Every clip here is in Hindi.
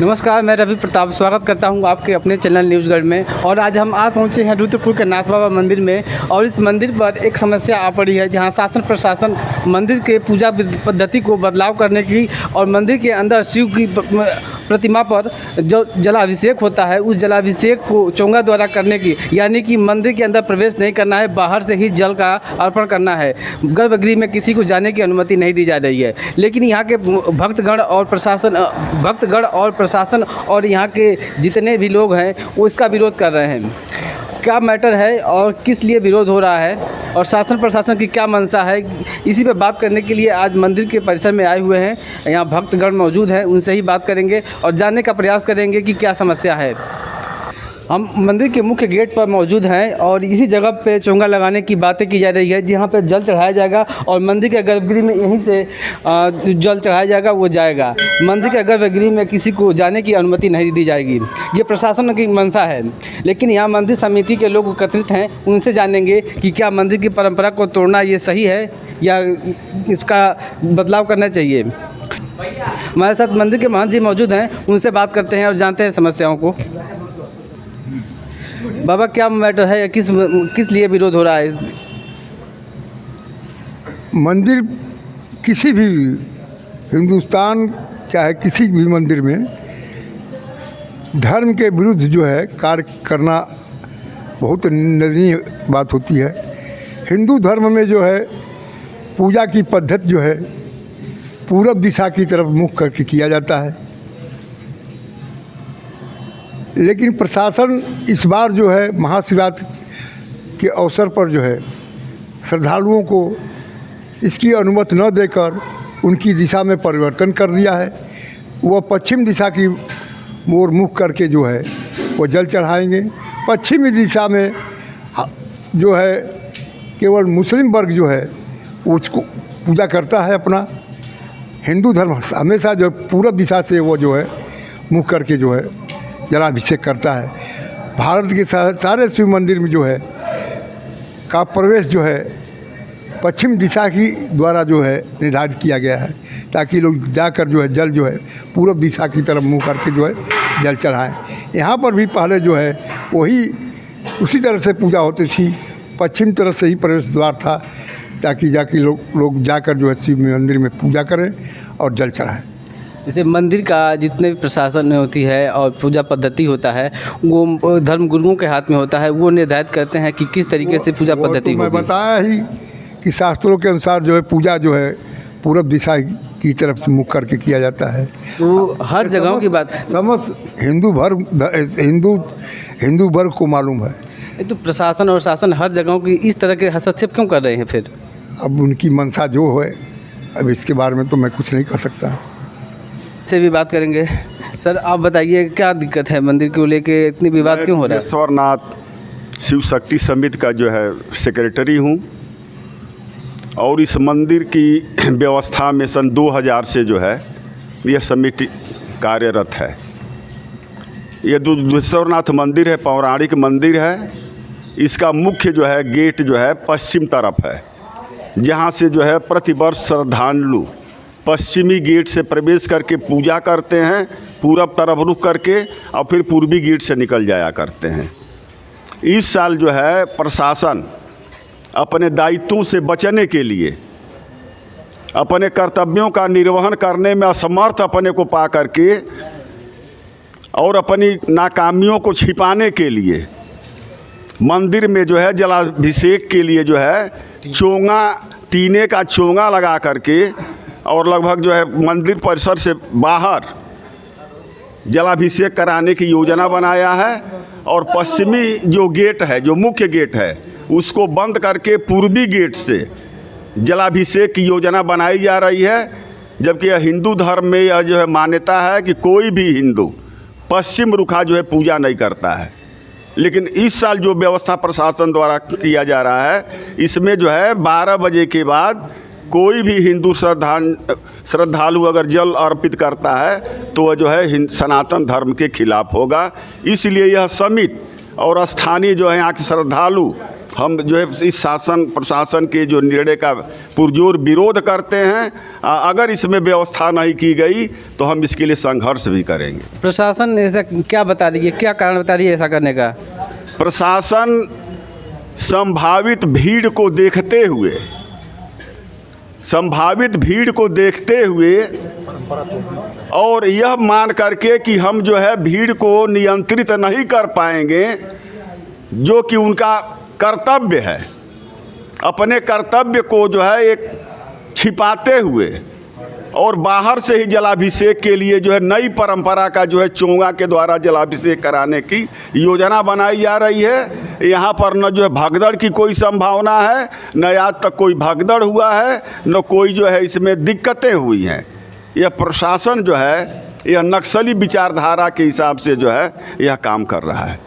नमस्कार, मैं रवि प्रताप स्वागत करता हूं आपके अपने चैनल न्यूज़गढ़ में। और आज हम आ पहुंचे हैं रुद्रपुर के नाथ बाबा मंदिर में। और इस मंदिर पर एक समस्या आ पड़ी है, जहां शासन प्रशासन मंदिर के पूजा पद्धति को बदलाव करने की और मंदिर के अंदर शिव की प्रतिमा पर जो जलाभिषेक होता है, उस जलाभिषेक को चोंगा द्वारा करने की, यानी कि मंदिर के अंदर प्रवेश नहीं करना है, बाहर से ही जल का अर्पण करना है। गर्भगृह में किसी को जाने की अनुमति नहीं दी जा रही है। लेकिन यहाँ के भक्तगण और प्रशासन और यहाँ के जितने भी लोग हैं वो इसका विरोध कर रहे हैं। क्या मैटर है और किस लिए विरोध हो रहा है और शासन प्रशासन की क्या मंशा है, इसी पे बात करने के लिए आज मंदिर के परिसर में आए हुए हैं। यहाँ भक्तगण मौजूद हैं, उनसे ही बात करेंगे और जानने का प्रयास करेंगे कि क्या समस्या है। हम मंदिर के मुख्य गेट पर मौजूद हैं और इसी जगह पे चोंगा लगाने की बातें की जा रही है, जहाँ पे जल चढ़ाया जाएगा और मंदिर के गर्भगृह में यहीं से जल चढ़ाया जाएगा, वो जाएगा। मंदिर के गर्भगृह में किसी को जाने की अनुमति नहीं दी जाएगी, ये प्रशासन की मंशा है। लेकिन यहाँ मंदिर समिति के लोग एकत्रित हैं, उनसे जानेंगे कि क्या मंदिर की परंपरा को तोड़ना ये सही है या इसका बदलाव करना चाहिए। हमारे साथ मंदिर के महंत जी मौजूद हैं, उनसे बात करते हैं और जानते हैं समस्याओं को। बाबा, क्या मैटर है, किस लिए विरोध हो रहा है? मंदिर किसी भी हिंदुस्तान चाहे किसी भी मंदिर में धर्म के विरुद्ध जो है कार्य करना बहुत निंदनीय बात होती है। हिंदू धर्म में जो है पूजा की पद्धति जो है पूरब दिशा की तरफ मुख करके किया जाता है। लेकिन प्रशासन इस बार जो है महाशिवरात्रि के अवसर पर जो है श्रद्धालुओं को इसकी अनुमति न देकर उनकी दिशा में परिवर्तन कर दिया है। वो पश्चिम दिशा की ओर मुख करके जो है वो जल चढ़ाएंगे। पश्चिमी दिशा में जो है केवल मुस्लिम वर्ग जो है उसको पूजा करता है अपना। हिंदू धर्म हमेशा जो पूरब दिशा से वो जो है मुख करके जो है जलाभिषेक करता है। भारत के सारे शिव मंदिर में जो है का प्रवेश जो है पश्चिम दिशा की द्वारा जो है निर्धारित किया गया है, ताकि लोग जाकर जो है जल जो है पूरब दिशा की तरफ मुँह करके जो है जल चढ़ाएं। यहाँ पर भी पहले जो है वही उसी तरह से पूजा होती थी, पश्चिम तरफ से ही प्रवेश द्वार था, ताकि जाके लोग जाकर जो है शिव मंदिर में पूजा करें और जल चढ़ाएं। जैसे मंदिर का जितने भी प्रशासन होती है और पूजा पद्धति होता है वो धर्म गुरुओं के हाथ में होता है, वो निर्धारित करते हैं कि किस तरीके से पूजा पद्धति होगी। मैं बताया ही कि शास्त्रों के अनुसार जो है पूजा जो है पूरब दिशा की तरफ से मुख करके किया जाता है। तो हर जगहों की बात समस्त हिंदू वर्ग को मालूम है। तो प्रशासन और शासन हर जगहों की इस तरह के हस्तक्षेप क्यों कर रहे हैं फिर? अब उनकी मंशा जो है, अब इसके बारे में तो मैं कुछ नहीं कर सकता। से भी बात करेंगे। सर, आप बताइए क्या दिक्कत है, मंदिर को लेके इतनी विवाद क्यों हो रहा है? ईश्वरनाथ शिव शक्ति समिति का जो है सेक्रेटरी हूँ और इस मंदिर की व्यवस्था में सन 2000 से जो है यह समिति कार्यरत है। ये ईश्वरनाथ मंदिर है, पौराणिक मंदिर है। इसका मुख्य जो है गेट जो है पश्चिम तरफ है, जहाँ से जो है प्रतिवर्ष श्रद्धालु पश्चिमी गेट से प्रवेश करके पूजा करते हैं, पूरब तरफ रुख करके, और फिर पूर्वी गेट से निकल जाया करते हैं। इस साल जो है प्रशासन अपने दायित्वों से बचने के लिए, अपने कर्तव्यों का निर्वहन करने में असमर्थ अपने को पा करके और अपनी नाकामियों को छिपाने के लिए मंदिर में जो है जलाभिषेक के लिए जो है चोंगा, टीने का चोंगा लगा करके और लगभग जो है मंदिर परिसर से बाहर जलाभिषेक कराने की योजना बनाया है। और पश्चिमी जो गेट है, जो मुख्य गेट है, उसको बंद करके पूर्वी गेट से जलाभिषेक की योजना बनाई जा रही है। जबकि यह हिंदू धर्म में यह जो है मान्यता है कि कोई भी हिंदू पश्चिम रुखा जो है पूजा नहीं करता है। लेकिन इस साल जो व्यवस्था प्रशासन द्वारा किया जा रहा है, इसमें जो है 12 बजे के बाद कोई भी हिंदू श्रद्धालु अगर जल अर्पित करता है तो वह जो है सनातन धर्म के खिलाफ होगा। इसलिए यह समिति और स्थानीय जो है यहाँ के श्रद्धालु हम जो है इस शासन प्रशासन के जो निर्णय का पुरजोर विरोध करते हैं। अगर इसमें व्यवस्था नहीं की गई तो हम इसके लिए संघर्ष भी करेंगे। प्रशासन ऐसा क्या बता रही है, क्या कारण बता रही है ऐसा करने का? प्रशासन संभावित भीड़ को देखते हुए और यह मान करके कि हम जो है भीड़ को नियंत्रित नहीं कर पाएंगे, जो कि उनका कर्तव्य है, अपने कर्तव्य को जो है एक छिपाते हुए और बाहर से ही जलाभिषेक के लिए जो है नई परंपरा का जो है चोंगा के द्वारा जलाभिषेक कराने की योजना बनाई जा रही है। यहाँ पर न जो है भगदड़ की कोई संभावना है, न आज तक कोई भगदड़ हुआ है, न कोई जो है इसमें दिक्कतें हुई हैं। यह प्रशासन जो है यह नक्सली विचारधारा के हिसाब से जो है यह काम कर रहा है।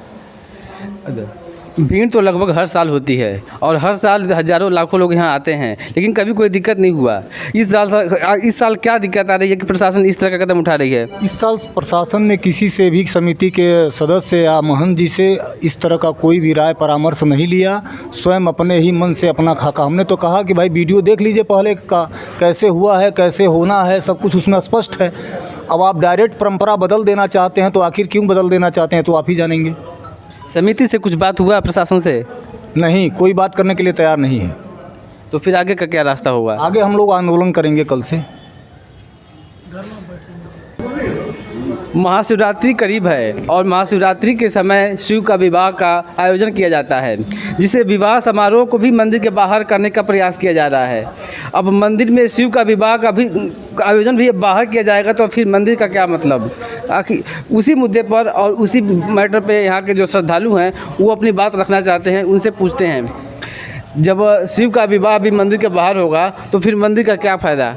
भीड़ तो लगभग हर साल होती है और हर साल हज़ारों लाखों लोग यहाँ आते हैं, लेकिन कभी कोई दिक्कत नहीं हुआ। इस साल क्या दिक्कत आ रही है कि प्रशासन इस तरह का कदम उठा रही है? इस साल प्रशासन ने किसी से भी समिति के सदस्य या महंत जी से इस तरह का कोई भी राय परामर्श नहीं लिया। स्वयं अपने ही मन से अपना खाका। हमने तो कहा कि भाई वीडियो देख लीजिए पहले का, कैसे हुआ है, कैसे होना है, सब कुछ उसमें स्पष्ट है। अब आप डायरेक्ट परंपरा बदल देना चाहते हैं तो आखिर क्यों बदल देना चाहते हैं तो आप ही जानेंगे। समिति से कुछ बात हुआ प्रशासन से? नहीं, कोई बात करने के लिए तैयार नहीं है। तो फिर आगे का क्या रास्ता होगा? आगे हम लोग आंदोलन करेंगे कल से। महाशिवरात्रि करीब है और महाशिवरात्रि के समय शिव का विवाह का आयोजन किया जाता है, जिसे विवाह समारोह को भी मंदिर के बाहर करने का प्रयास किया जा रहा है। अब मंदिर में शिव का विवाह का भी आयोजन भी बाहर किया जाएगा तो फिर मंदिर का क्या मतलब? आखिर उसी मुद्दे पर और उसी मैटर पे यहाँ के जो श्रद्धालु हैं वो अपनी बात रखना चाहते हैं। उनसे पूछते हैं, जब शिव का विवाह भी मंदिर के बाहर होगा तो फिर मंदिर का क्या फ़ायदा?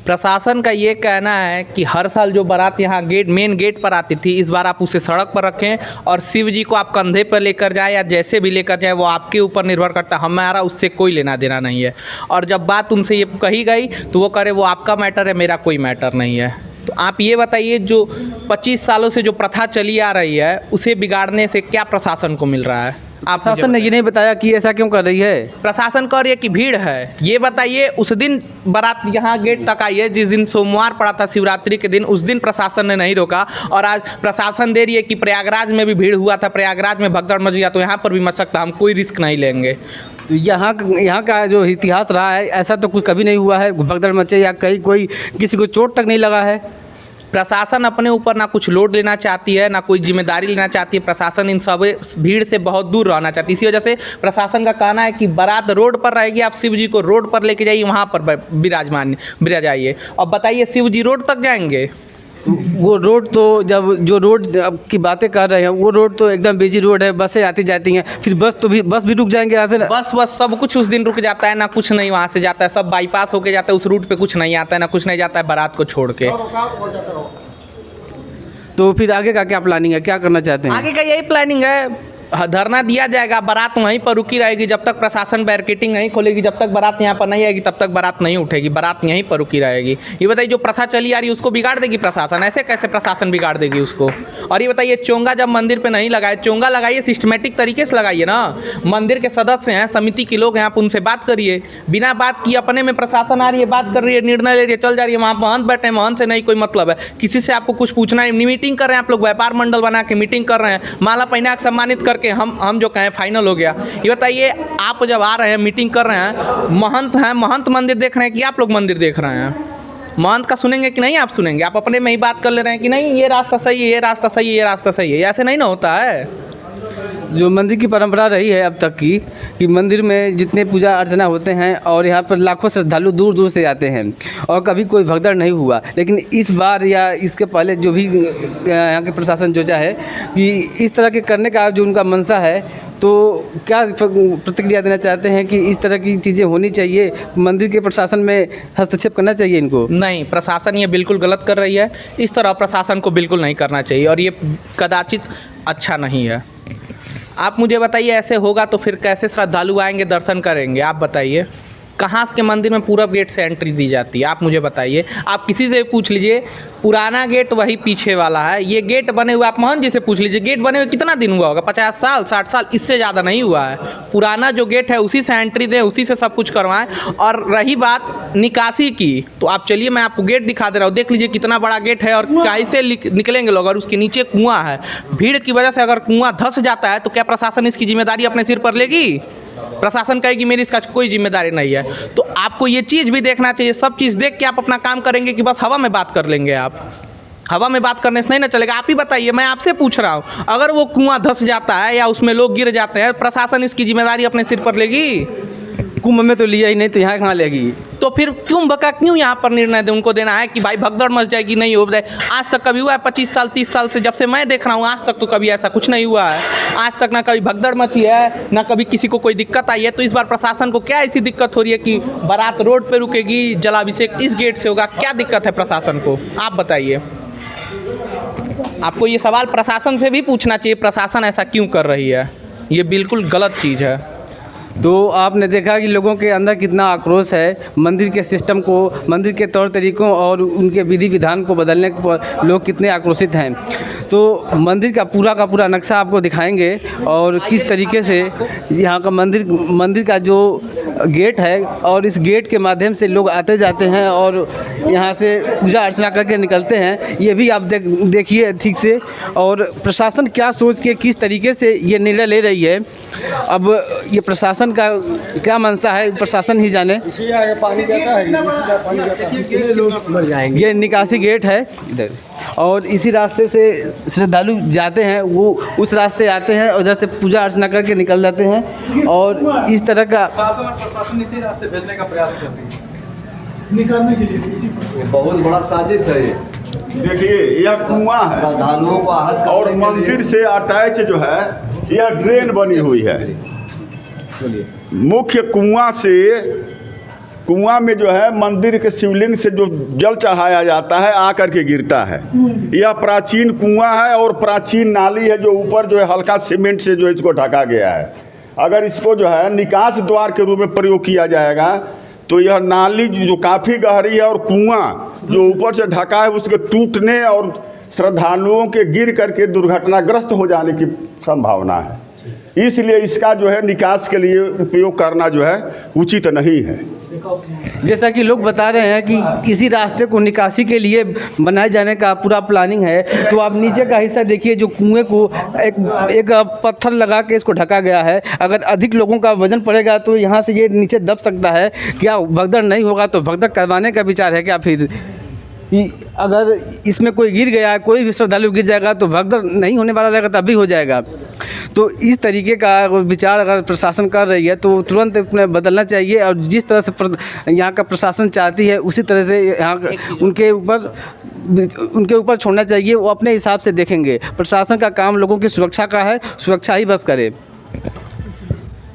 प्रशासन का ये कहना है कि हर साल जो बारात यहाँ मेन गेट पर आती थी, इस बार आप उसे सड़क पर रखें और शिव जी को आप कंधे पर लेकर जाएं या जैसे भी लेकर जाएं, वो आपके ऊपर निर्भर करता है। हमारा उससे कोई लेना देना नहीं है। और जब बात उनसे ये कही गई तो वो करे वो आपका मैटर है, मेरा कोई मैटर नहीं है। तो आप ये बताइए, जो 25 सालों से जो प्रथा चली आ रही है उसे बिगाड़ने से क्या प्रशासन को मिल रहा है? आप प्रशासन ने ये नहीं बताया कि ऐसा क्यों कर रही है? प्रशासन कह रही है कि भीड़ है। ये बताइए, उस दिन बारात यहाँ गेट तक आई है जिस दिन सोमवार पड़ा था शिवरात्रि के दिन, उस दिन प्रशासन ने नहीं रोका। और आज प्रशासन दे रही है कि प्रयागराज में भी भीड़ हुआ था, प्रयागराज में भगदड़ मच गया तो यहाँ पर भी मच सकता, हम कोई रिस्क नहीं लेंगे। तो यहाँ का जो इतिहास रहा है ऐसा तो कुछ कभी नहीं हुआ है, भगदड़ मचे या कहीं कोई किसी को चोट तक नहीं लगा है। प्रशासन अपने ऊपर ना कुछ लोड लेना चाहती है, ना कोई जिम्मेदारी लेना चाहती है। प्रशासन इन सब भीड़ से बहुत दूर रहना चाहती है। इसी वजह से प्रशासन का कहना है कि बारात रोड पर रहेगी, आप शिव जी को रोड पर लेके जाइए, वहाँ पर बिराजाइए। और बताइए, शिव जी रोड तक जाएंगे? वो रोड तो जो रोड की बातें कर रहे हैं वो रोड तो एकदम बिजी रोड है, बसें आती जाती हैं, फिर बस भी रुक जाएंगे यहाँ से। बस सब कुछ उस दिन रुक जाता है, ना कुछ नहीं वहाँ से जाता है, सब बाईपास होके जाता है, उस रूट पे कुछ नहीं आता है, ना कुछ नहीं जाता है बारात को छोड़ के। तो फिर आगे का क्या प्लानिंग है, क्या करना चाहते हैं? आगे का यही प्लानिंग है, धरना दिया जाएगा, बारात वहीं पर रुकी रहेगी जब तक प्रशासन बैरिकेडिंग नहीं खोलेगी, जब तक बारात यहाँ पर नहीं आएगी तब तक बारात नहीं उठेगी, बारात यहीं पर रुकी रहेगी। ये बताइए, जो प्रथा चली आ रही है उसको बिगाड़ देगी प्रशासन? ऐसे कैसे प्रशासन बिगाड़ देगी उसको? और ये बताइए, चोंगा जब मंदिर पे नहीं लगाए, चोंगा लगाइए सिस्टमेटिक तरीके से लगाइए ना। मंदिर के सदस्य हैं, समिति के लोग हैं, आप उनसे बात करिए। बिना बात किए अपने में प्रशासन आ रही है, बात कर रही है, निर्णय ले रही है, चल जा रही है। वहाँ महंत बैठे हैं, महंत से नहीं कोई मतलब है, किसी से आपको कुछ पूछना है। मीटिंग कर रहे हैं आप लोग, व्यापार मंडल बना के मीटिंग कर रहे हैं, माला पहना के सम्मानित करके हम जो कहें फाइनल हो गया। ये बताइए, आप जब आ रहे हैं मीटिंग कर रहे हैं, महंत हैं, महंत मंदिर देख रहे हैं कि आप लोग मंदिर देख रहे हैं? महंत का सुनेंगे कि नहीं आप सुनेंगे? आप अपने में ही बात कर ले रहे हैं कि नहीं ये रास्ता सही है, ये रास्ता सही है, ये रास्ता सही है। ऐसे नहीं ना होता है। जो मंदिर की परंपरा रही है अब तक की कि मंदिर में जितने पूजा अर्चना होते हैं और यहाँ पर लाखों श्रद्धालु दूर दूर से आते हैं और कभी कोई भगदड़ नहीं हुआ, लेकिन इस बार या इसके पहले जो भी यहाँ के प्रशासन जो चाहे कि इस तरह के करने का जो उनका मंशा है, तो क्या प्रतिक्रिया देना चाहते हैं कि इस तरह की चीज़ें होनी चाहिए, मंदिर के प्रशासन में हस्तक्षेप करना चाहिए इनको? नहीं, प्रशासन ये बिल्कुल गलत कर रही है। इस तरह प्रशासन को बिल्कुल नहीं करना चाहिए और ये कदाचित अच्छा नहीं है। आप मुझे बताइए, ऐसे होगा तो फिर कैसे श्रद्धालु आएंगे, दर्शन करेंगे? आप बताइए, कहाँ के मंदिर में पूरब गेट से एंट्री दी जाती है? आप मुझे बताइए। आप किसी से पूछ लीजिए, पुराना गेट वही पीछे वाला है। ये गेट बने हुए, आप मोहन जी से पूछ लीजिए, गेट बने हुए कितना दिन हुआ होगा? 50 साल, 60 साल, इससे ज़्यादा नहीं हुआ है। पुराना जो गेट है उसी से एंट्री दें, उसी से सब कुछ करवाएं। और रही बात निकासी की, तो आप चलिए मैं आपको गेट दिखा दे रहा हूँ, देख लीजिए कितना बड़ा गेट है और कैसे निकलेंगे लोग। और उसके नीचे कुआं है, भीड़ की वजह से अगर कुआं धंस जाता है तो क्या प्रशासन इसकी जिम्मेदारी अपने सिर पर लेगी? प्रशासन कहेगी मेरी इसका कोई जिम्मेदारी नहीं है। तो आपको ये चीज़ भी देखना चाहिए। सब चीज़ देख के आप अपना काम करेंगे कि बस हवा में बात कर लेंगे? आप हवा में बात करने से नहीं ना चलेगा। आप ही बताइए, मैं आपसे पूछ रहा हूँ, अगर वो कुआं धंस जाता है या उसमें लोग गिर जाते हैं, प्रशासन इसकी जिम्मेदारी अपने सिर पर लेगी? कुंभ में तो लिया ही नहीं, तो यहाँ कहाँ लेगी? तो फिर कुंभ का क्यों यहाँ पर निर्णय दे उनको देना है कि भाई भगदड़ मच जाएगी, नहीं हो जाए? आज तक कभी हुआ है? 25 साल 30 साल से जब से मैं देख रहा हूँ, आज तक तो कभी ऐसा कुछ नहीं हुआ है। आज तक ना कभी भगदड़ मची है, ना कभी किसी को कोई दिक्कत आई है। तो इस बार प्रशासन को क्या ऐसी दिक्कत हो रही है कि बारात रोड पे रुकेगी, जलाभिषेक इस गेट से होगा? क्या दिक्कत है प्रशासन को? आप बताइए। आपको ये सवाल प्रशासन से भी पूछना चाहिए, प्रशासन ऐसा क्यों कर रही है? ये बिल्कुल गलत चीज़ है। तो आपने देखा कि लोगों के अंदर कितना आक्रोश है मंदिर के सिस्टम को, मंदिर के तौर तरीक़ों और उनके विधि विधान को बदलने पर लोग कितने आक्रोशित हैं। तो मंदिर का पूरा नक्शा आपको दिखाएंगे और किस तरीके से यहाँ का मंदिर का जो गेट है और इस गेट के माध्यम से लोग आते जाते हैं और यहाँ से पूजा अर्चना करके निकलते हैं। ये भी आप देखिए ठीक से। और प्रशासन क्या सोच के किस तरीके से ये निर्णय ले रही है, अब ये प्रशासन का क्या मंशा है प्रशासन ही जाने। पानी जाता है, लोग मर जाएंगे। ये निकासी गेट है इधर, और इसी रास्ते से श्रद्धालु जाते हैं, वो उस रास्ते आते हैं, उधर से पूजा अर्चना करके निकल जाते हैं। और इस तरह का प्रशासन इसी रास्ते भेजने का प्रयास कर रही है, निकालने के लिए। बहुत बड़ा साजिश है ये। देखिए यह कुआं है श्रद्धालुओं को आहत और करने के लिए मंदिर से अटैच जो है यह ड्रेन बनी हुई है। मुख्य कुआं में जो है मंदिर के शिवलिंग से जो जल चढ़ाया जाता है आकर के गिरता है। यह प्राचीन कुआं है और प्राचीन नाली है जो ऊपर जो है हल्का सीमेंट से जो है इसको ढका गया है। अगर इसको जो है निकास द्वार के रूप में प्रयोग किया जाएगा तो यह नाली जो काफ़ी गहरी है और कुआं जो ऊपर से ढका है उसके टूटने और श्रद्धालुओं के गिर करके दुर्घटनाग्रस्त हो जाने की संभावना है। इसलिए इसका जो है निकास के लिए उपयोग करना जो है उचित नहीं है। जैसा कि लोग बता रहे हैं कि इसी रास्ते को निकासी के लिए बनाए जाने का पूरा प्लानिंग है। तो आप नीचे का हिस्सा देखिए, जो कुएं को एक पत्थर लगा के इसको ढका गया है। अगर अधिक लोगों का वजन पड़ेगा तो यहाँ से ये नीचे दब सकता है। क्या भगदड़ नहीं होगा तो भगदड़ करवाने का विचार है क्या? फिर अगर इसमें कोई गिर गया, कोई भी श्रद्धालु गिर जाएगा तो भगदड़ नहीं होने वाला रहेगा, तब भी हो जाएगा। तो इस तरीके का विचार अगर प्रशासन कर रही है तो तुरंत अपने बदलना चाहिए। और जिस तरह से यहाँ का प्रशासन चाहती है उसी तरह से यहाँ उनके ऊपर छोड़ना चाहिए। वो अपने हिसाब से देखेंगे। प्रशासन का काम लोगों की सुरक्षा का है, सुरक्षा ही बस करे।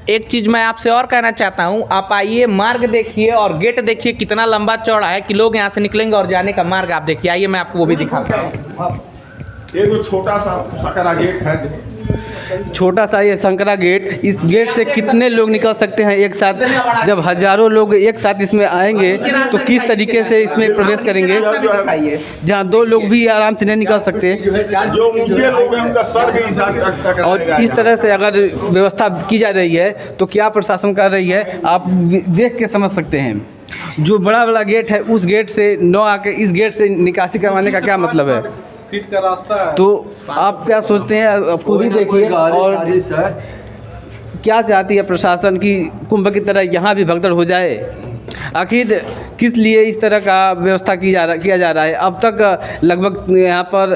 एक चीज़ मैं आपसे और कहना चाहता हूँ, आप आइए, मार्ग देखिए और गेट देखिए कितना लंबा चौड़ा है कि लोग यहाँ से निकलेंगे। और जाने का मार्ग आप देखिए, आइए मैं आपको वो भी दिखाता हूँ। ये जो छोटा सा सकरा गेट है, छोटा सा ये संकरा गेट, इस गेट से कितने लोग निकल सकते हैं एक साथ? जब हजारों लोग एक साथ इसमें आएंगे तो किस तरीके से इसमें प्रवेश करेंगे, जहाँ दो लोग भी आराम से नहीं निकल सकते। जो ऊंचे लोग हैं उनका सर भी टकराएगा। और इस तरह से अगर व्यवस्था की जा रही है तो क्या प्रशासन कर रही है, आप देख के समझ सकते हैं। जो बड़ा गेट है उस गेट से न आके इस गेट से निकासी करवाने का क्या मतलब है? फीट का रास्ता है। तो आप क्या सोचते हैं, खुद ही देखिए। और क्या चाहती है प्रशासन की कुंभ की तरह यहाँ भी भगदड़ हो जाए? आखिर किस लिए इस तरह का व्यवस्था किया जा रहा है? अब तक लगभग यहाँ पर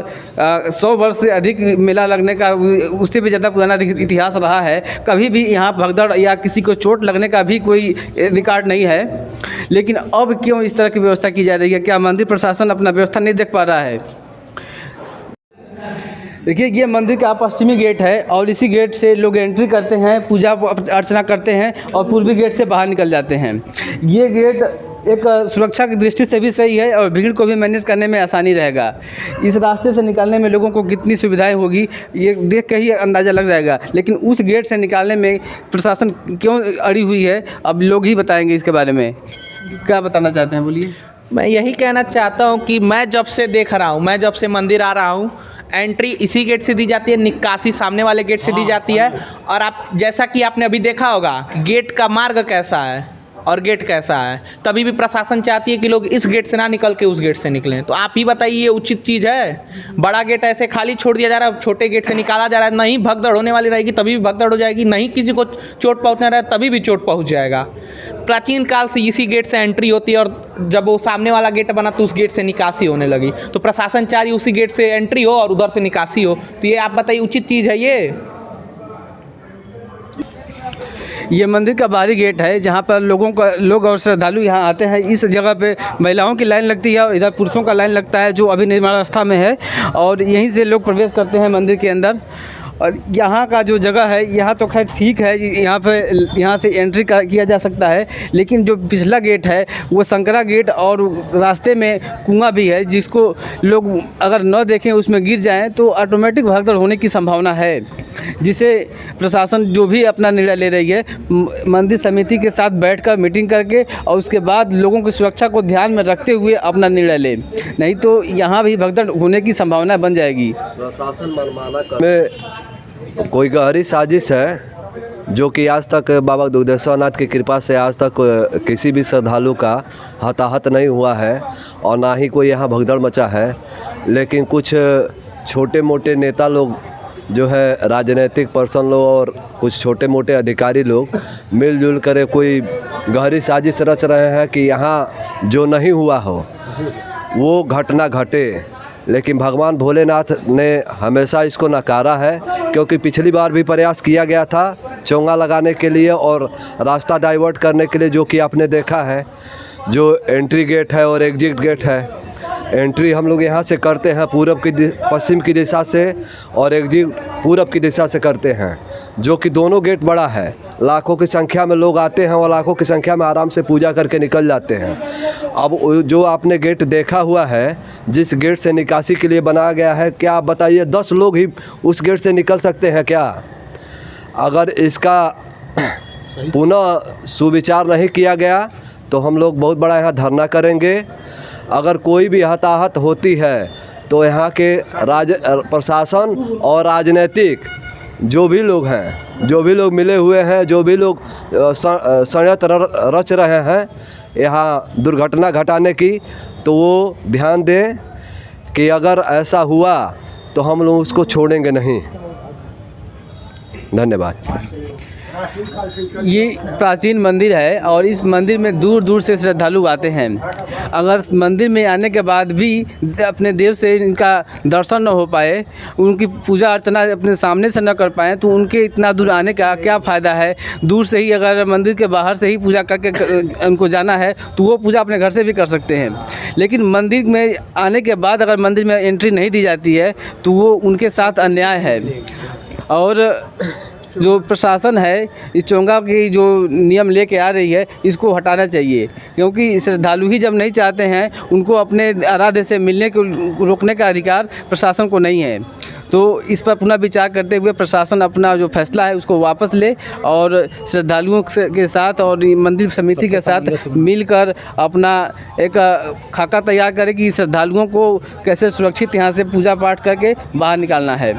100 वर्ष से अधिक मेला लगने का, उससे भी ज़्यादा पुराना इतिहास रहा है। कभी भी यहाँ भगदड़ या किसी को चोट लगने का भी कोई रिकॉर्ड नहीं है। लेकिन अब क्यों इस तरह की व्यवस्था की जा रही है? क्या मंदिर प्रशासन अपना व्यवस्था नहीं देख पा रहा है? देखिए, ये मंदिर का पश्चिमी गेट है और इसी गेट से लोग एंट्री करते हैं, पूजा अर्चना करते हैं और पूर्वी गेट से बाहर निकल जाते हैं। ये गेट एक सुरक्षा की दृष्टि से भी सही है और भीड़ को भी मैनेज करने में आसानी रहेगा। इस रास्ते से निकालने में लोगों को कितनी सुविधाएं होगी ये देख के ही अंदाज़ा लग जाएगा, लेकिन उस गेट से निकालने में प्रशासन क्यों अड़ी हुई है अब लोग ही बताएंगे इसके बारे में। क्या बताना चाहते हैं, बोलिए। मैं यही कहना चाहता हूँ कि मैं जब से देख रहा हूँ, मैं जब से मंदिर आ रहा हूँ, एंट्री इसी गेट से दी जाती है, निकासी सामने वाले गेट से दी जाती है। और आप जैसा कि आपने अभी देखा होगा कि गेट का मार्ग कैसा है और गेट कैसा है, तभी भी प्रशासन चाहती है कि लोग इस गेट से ना निकल के उस गेट से निकलें। तो आप ही बताइए, ये उचित चीज़ है? बड़ा गेट ऐसे खाली छोड़ दिया जा रहा है, छोटे गेट से निकाला जा रहा है। नहीं भगदड़ होने वाली रहेगी तभी भी भगदड़ हो जाएगी, नहीं किसी को चोट पहुंचना रहा है तभी भी चोट पहुंच जाएगा। प्राचीन काल से इसी गेट से एंट्री होती है और जब वो सामने वाला गेट बना तो उस गेट से निकासी होने लगी। तो प्रशासन चाह रही उसी गेट से एंट्री हो और उधर से निकासी हो। तो ये आप बताइए उचित चीज़ है ये मंदिर का बाहरी गेट है जहाँ पर लोग और श्रद्धालु यहाँ आते हैं। इस जगह पे महिलाओं की लाइन लगती है और इधर पुरुषों का लाइन लगता है जो अभी निर्माणावस्था में है, और यहीं से लोग प्रवेश करते हैं मंदिर के अंदर। और यहाँ का जो जगह है यहाँ तो खैर ठीक है, यहाँ से एंट्री किया जा सकता है, लेकिन जो पिछला गेट है वो संकरा गेट और रास्ते में कुआं भी है जिसको लोग अगर न देखें उसमें गिर जाएं तो ऑटोमेटिक भगदड़ होने की संभावना है, जिसे प्रशासन जो भी अपना निर्णय ले रही है मंदिर समिति के साथ बैठकर मीटिंग करके और उसके बाद लोगों की सुरक्षा को ध्यान में रखते हुए अपना निर्णय ले, नहीं तो यहाँ भी भगदड़ होने की संभावना बन जाएगी। प्रशासन मनमाना कर कोई गहरी साजिश है जो कि आज तक बाबा दुग्धेश्वर नाथ की कृपा से आज तक किसी भी श्रद्धालु का हताहत नहीं हुआ है और ना ही कोई यहाँ भगदड़ मचा है। लेकिन कुछ छोटे मोटे नेता लोग जो है, राजनीतिक पर्सन लोग और कुछ छोटे मोटे अधिकारी लोग मिलजुल कर कोई गहरी साजिश रच रहे हैं कि यहाँ जो नहीं हुआ हो वो घटना घटे। लेकिन भगवान भोलेनाथ ने हमेशा इसको नकारा है, क्योंकि पिछली बार भी प्रयास किया गया था चोंगा लगाने के लिए और रास्ता डाइवर्ट करने के लिए, जो कि आपने देखा है जो एंट्री गेट है और एग्जिट गेट है। एंट्री हम लोग यहाँ से करते हैं पश्चिम की दिशा से और एग्जिट पूरब की दिशा से करते हैं, जो कि दोनों गेट बड़ा है। लाखों की संख्या में लोग आते हैं और लाखों की संख्या में आराम से पूजा करके निकल जाते हैं। अब जो आपने गेट देखा हुआ है, जिस गेट से निकासी के लिए बनाया गया है, क्या आप बताइए 10 लोग ही उस गेट से निकल सकते हैं क्या? अगर इसका पुनः सुविचार नहीं किया गया तो हम लोग बहुत बड़ा यहाँ धरना करेंगे। अगर कोई भी हताहत होती है तो यहाँ के प्रशासन और राजनीतिक जो भी लोग हैं, जो भी लोग मिले हुए हैं, जो भी लोग षड्यंत्र रच रहे हैं यहाँ दुर्घटना घटाने की, तो वो ध्यान दें कि अगर ऐसा हुआ तो हम लोग उसको छोड़ेंगे नहीं। धन्यवाद। ये प्राचीन मंदिर है और इस मंदिर में दूर दूर से श्रद्धालु आते हैं। अगर मंदिर में आने के बाद भी अपने देव से इनका दर्शन न हो पाए, उनकी पूजा अर्चना अपने सामने से न कर पाएँ, तो उनके इतना दूर आने का क्या फ़ायदा है। दूर से ही अगर मंदिर के बाहर से ही पूजा करके उनको जाना है तो वो पूजा अपने घर से भी कर सकते हैं। लेकिन मंदिर में आने के बाद अगर मंदिर में एंट्री नहीं दी जाती है तो वो उनके साथ अन्याय है। और जो प्रशासन है इस चोंगा की जो नियम लेके आ रही है इसको हटाना चाहिए, क्योंकि श्रद्धालु ही जब नहीं चाहते हैं, उनको अपने आराध्य से मिलने को रोकने का अधिकार प्रशासन को नहीं है। तो इस पर पुनः विचार करते हुए प्रशासन अपना जो फैसला है उसको वापस ले और श्रद्धालुओं के साथ और मंदिर समिति के साथ मिलकर अपना एक खाका तैयार करे कि श्रद्धालुओं को कैसे सुरक्षित यहाँ से पूजा पाठ करके बाहर निकालना है।